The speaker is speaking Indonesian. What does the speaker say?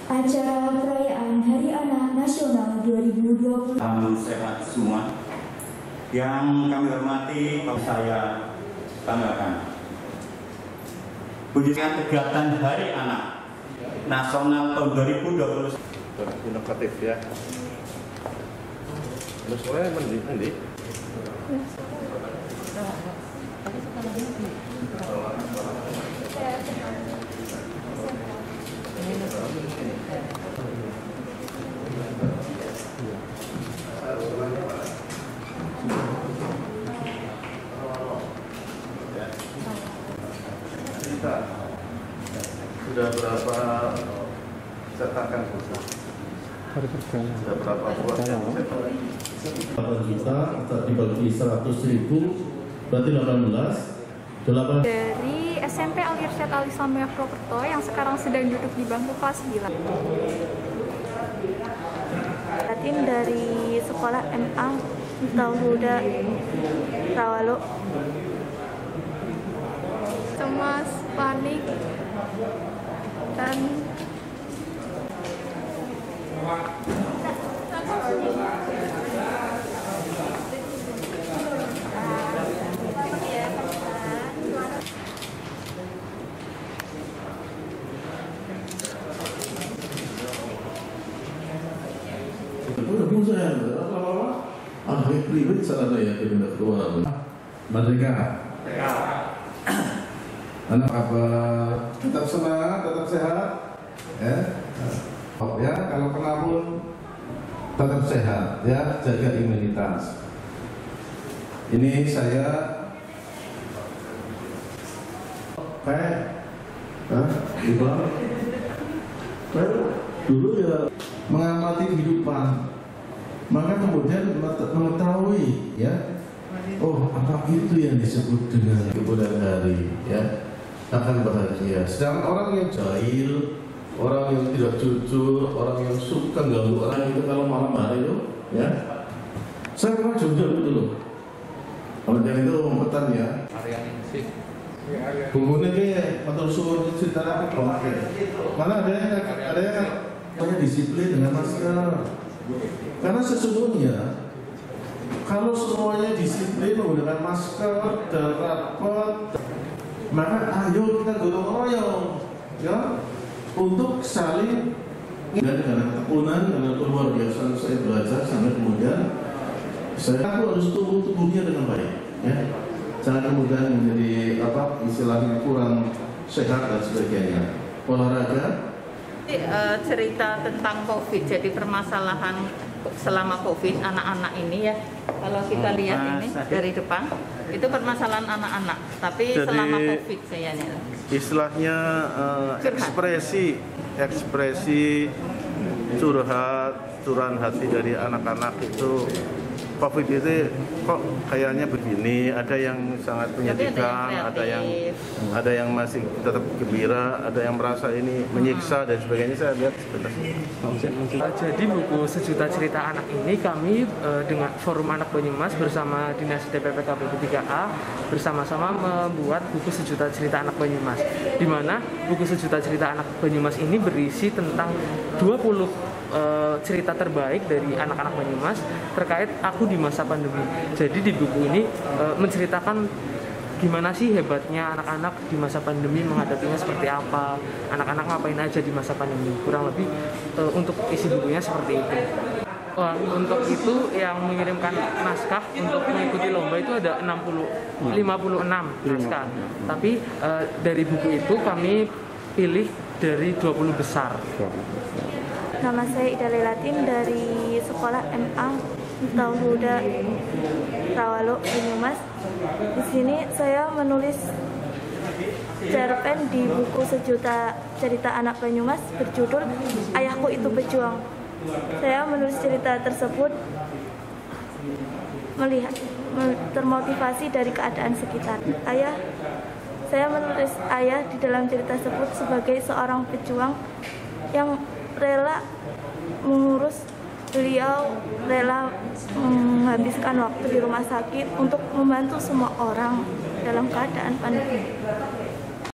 acara perayaan Hari Anak Nasional 2020. Salam sehat semua. Yang kami hormati, saya banggakan. Pujian kegiatan Hari Anak Nasional tahun 2020. Inovatif ya. Terus oleh mandi. Sudah berapa cetakan buku? Sudah berapa buah yang cetak? 8 juta, dibagi 100.000, berarti 8. Dari SMP Al-Irsyad Al-Islamiyah Purwokerto yang sekarang sedang duduk di bangku kelas 9. Latin dari sekolah MA Tauhuda Rawalo. Cemas, panik, dan Walaupun saya anaknya pribadi salah saya tidak keluar. Merdeka. Anak apa? Tetap semangat, tetap sehat. Ya. Oh ya, kalau kena pun tetap sehat, ya, jaga imunitas. Ini saya dulu ya mengamati kehidupan, maka kemudian mengetahui ya, oh apa itu yang disebut dengan kemudian hari ya akan bahagia. Sedangkan orang yang jahil, orang yang tidak jujur, orang yang suka ganggu orang itu kalau malam hari itu ya, saya pernah juga gitu loh. Kalau yang itu umpetan ya. Bumbunya kayak motor suruh cerita apa? Mana ada yang disiplin dengan masker. Karena sesungguhnya kalau semuanya disiplin menggunakan masker dan rapat, maka ayo kita gotong royong ya untuk saling, dan karena ketekunan, karena luar biasa saya belajar sampai kemudian aku harus tumbuh tubuhnya dengan baik ya. Jangan kemudian menjadi apa istilahnya kurang sehat dan sebagainya. Olahraga. Cerita tentang COVID, jadi permasalahan selama COVID anak-anak ini ya, kalau kita lihat ini dari depan itu permasalahan anak-anak, tapi jadi, selama COVID saya istilahnya ekspresi curahan hati dari anak-anak itu. COVID itu kok kayaknya begini, ada yang sangat menyedihkan, ada yang masih tetap gembira, ada yang merasa ini menyiksa dan sebagainya. Saya lihat sebentar. Jadi buku Sejuta Cerita Anak ini kami dengan Forum Anak Banyumas bersama Dinas DPP KPP 3A bersama-sama membuat buku Sejuta Cerita Anak Banyumas, di mana buku Sejuta Cerita Anak Banyumas ini berisi tentang 20 cerita terbaik dari anak-anak Banyumas terkait aku di masa pandemi. Jadi di buku ini menceritakan gimana sih hebatnya anak-anak di masa pandemi, menghadapinya seperti apa, anak-anak ngapain aja di masa pandemi. Kurang lebih untuk isi bukunya seperti itu. Untuk itu yang mengirimkan naskah untuk mengikuti lomba itu ada 56 naskah. Tapi dari buku itu kami pilih dari 20 besar. Nama saya Ida Lelatin dari sekolah MA Tauhuda Rawalo Banyumas. Di sini saya menulis cerpen di buku Sejuta Cerita Anak Banyumas berjudul Ayahku Itu Pejuang. Saya menulis cerita tersebut termotivasi dari keadaan sekitar. Saya menulis ayah di dalam cerita tersebut sebagai seorang pejuang yang rela mengurus, beliau rela menghabiskan waktu di rumah sakit untuk membantu semua orang dalam keadaan pandemi.